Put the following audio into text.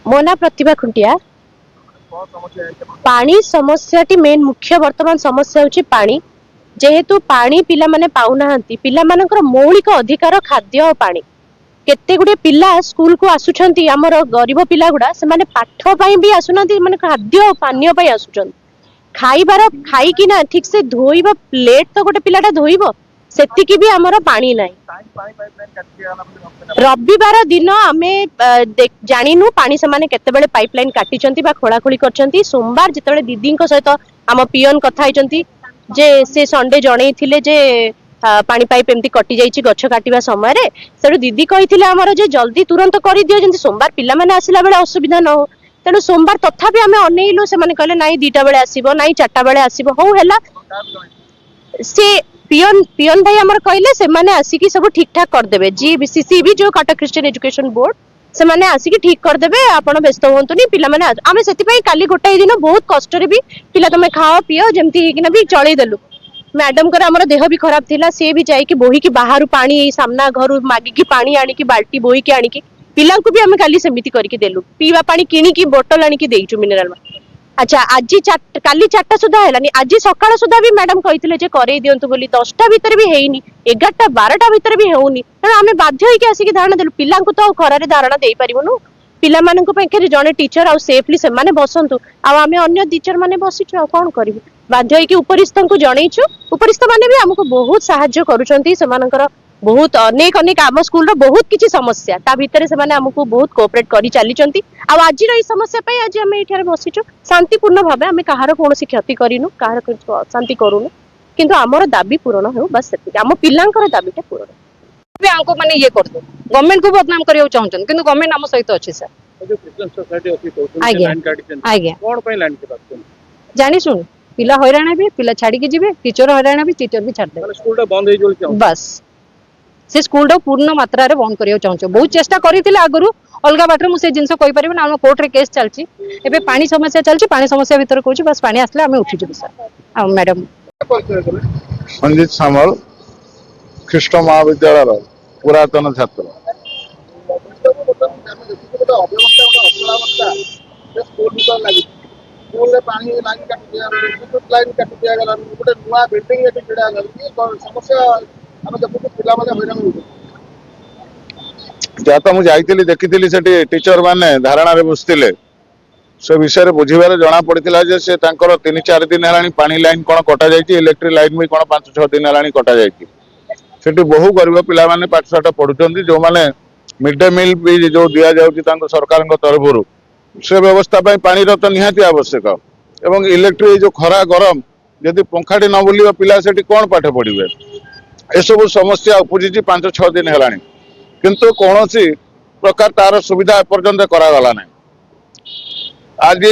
मो ना प्रतिभा खुंटिया। पानी समस्या टी मेन मुख्य वर्तमान समस्या होची पानी। जेहेतु पानी पिला माने पाउनाहांती, पिला मानकर मौलिक अधिकार खाद्य और पानी। केते गुडे पिला स्कूल को आसुछंती, हमर गरीब पिला गुडा से माने पाठ पई भी आसुनंती, माने खाद्य और पानी पई आसुछंती। खाइबार खाई कि ना ठीक से धोइबा प्लेट तो गोटे पिलाटा धोइबो, सेतिकी भी हमर पानी नाही। रविवार दिन आमे जानिनु पानी से केते बेले पाइपलाइन काटिचंती बा खोलाखोली करचंती। सोमवार जेतेबेले दीदी सहित आम पियन कथा होइचंती जे से संडे जणई थिले जे पानी पाइप एमती कटि जाइछि गछ काटिबा समय रे, सेडु दीदी कहिथिले हमर जे जल्दी तुरंत करि दियो जेंति सोमवार पिला माने आसिला बेले असुविधा न हो। तेणु सोमवार तथापि आमे अनेइलु, से माने कहले नाई 2टा बेले आसीबो, नाई 4टा बेले आसीबो। हो हेला से पियन पियन भाई हमर कहले से माने आसीकी सब ठीक ठाक कर देबे। जीसीसी भी जो कटक क्रिश्चियन एजुकेशन बोर्ड से माने आसीकी ठीक कर देबे, आपण व्यस्त होंतुनी। पिला माने आमे सेति पई काली गोटाई दिन बहुत कष्ट रे भी पिला तमे खाओ पियो जेमती कि ना भी चळै देलु। मैडम कर हमर देह भी खराब थिला, से भी जाई कि बोही की बाहरु पानी एई सामना घरु मागी की पानी आनी की बाल्टी बोही की आनी की पिला को भी आमे काली समिति करके देलु। पीवा पानी किनी की बोतल आनी की देइचु मिनरल। अच्छा आज काली 4टा सुधा हेलानी, आज सकाळ सुधा भी मैडम कहिथिले जे करई दियंतु बोली। 10टा भीतर भी हेइनी, 11टा 12टा भीतर भी हेउनी। तेणु आमे बाध्य होइके आसिकी धारणा देलु। पिलांकु तो खरारे धारणा देई परिबनु, पिला माननकु पेखे जने टीचर आ सेफली से माने बसंतु, आ आमे अन्य टीचर माने बसिछु आ कोन करिबु। बाध्य होइके उपरिस्थंकु जणैछु। उपरिस्थ माने भी हमकु बहुत सहाय्य करूचंती। सेमानकर बहुत अनेक अनेक आम स्कूल रो बहुत किछि समस्या ता भीतर से माने हमकु बहुत कोऑपरेट करि चालीचंती। आ आज रो ई समस्या पई आज आमे एठारे बसिछु शांतिपूर्ण भाबे। आमे कहार कोनोसी क्षति करिनु, कहार शांति करूनु, किंतु हमर दाबी पूर्ण हो बस सेति। आम पिलांकर दाबीटा पूर्ण भी हमको माने ये कर दो। गवर्नमेंट को बदनाम करियो चाहछन, किंतु गवर्नमेंट हम सहित अछि सर। जो क्रिश्चियन सोसाइटी अछि तो लाइन काटिछन, आज्ञा कोन पई लाइन के बात जानी सुन पिला हैराण भी, पिला छाड़ी के जिवे, टीचर हैराण भी, टीचर भी छाड़ दे। माने स्कूल बंद हो जोल चाहू बस से स्कूल पूर्ण मात्रा रे बंद करियो चाहछो। बहुत चेष्टा करिथिले आगरु अलगा बाटर मु से जिंस कहि परिबे ना। हम कोर्ट रे केस चलची, एबे पानी समस्या चलची, पानी समस्या भीतर कहूची बस पानी आसले हमें उठी जबे सर। आ मैडम संजीत सामल ख्रीष्ट महाविद्यालय पुरातन छात्र। जहाँ तो मुझे देखी से टीचर माने धारणा रे बसते से विषय बुझे जना पड़ा जे से 3-4 दिन है पानी लाइन कौन कटा जाइए, इलेक्ट्रिक लाइन भी कौन 5-6 दिन है कटा जाइए। बहु गरीब पिला माने पाठशाठ पढ़ुचंती, जो माने मिड डे मिल भी जो दिया जाउची सरकार तरफ से व्यवस्था पानी तो निहाती आवश्यक। एवं इलेक्ट्रिक जो खरा गरम जदि पंखाटी न बुलिबा पिला सेठी कौन पाठ पढ़िबे, ए सब समस्या उपजी 5-6 दिन है, किंतु कौन प्रकार तार सुविधा एपर्यंत करागला नहीं। आज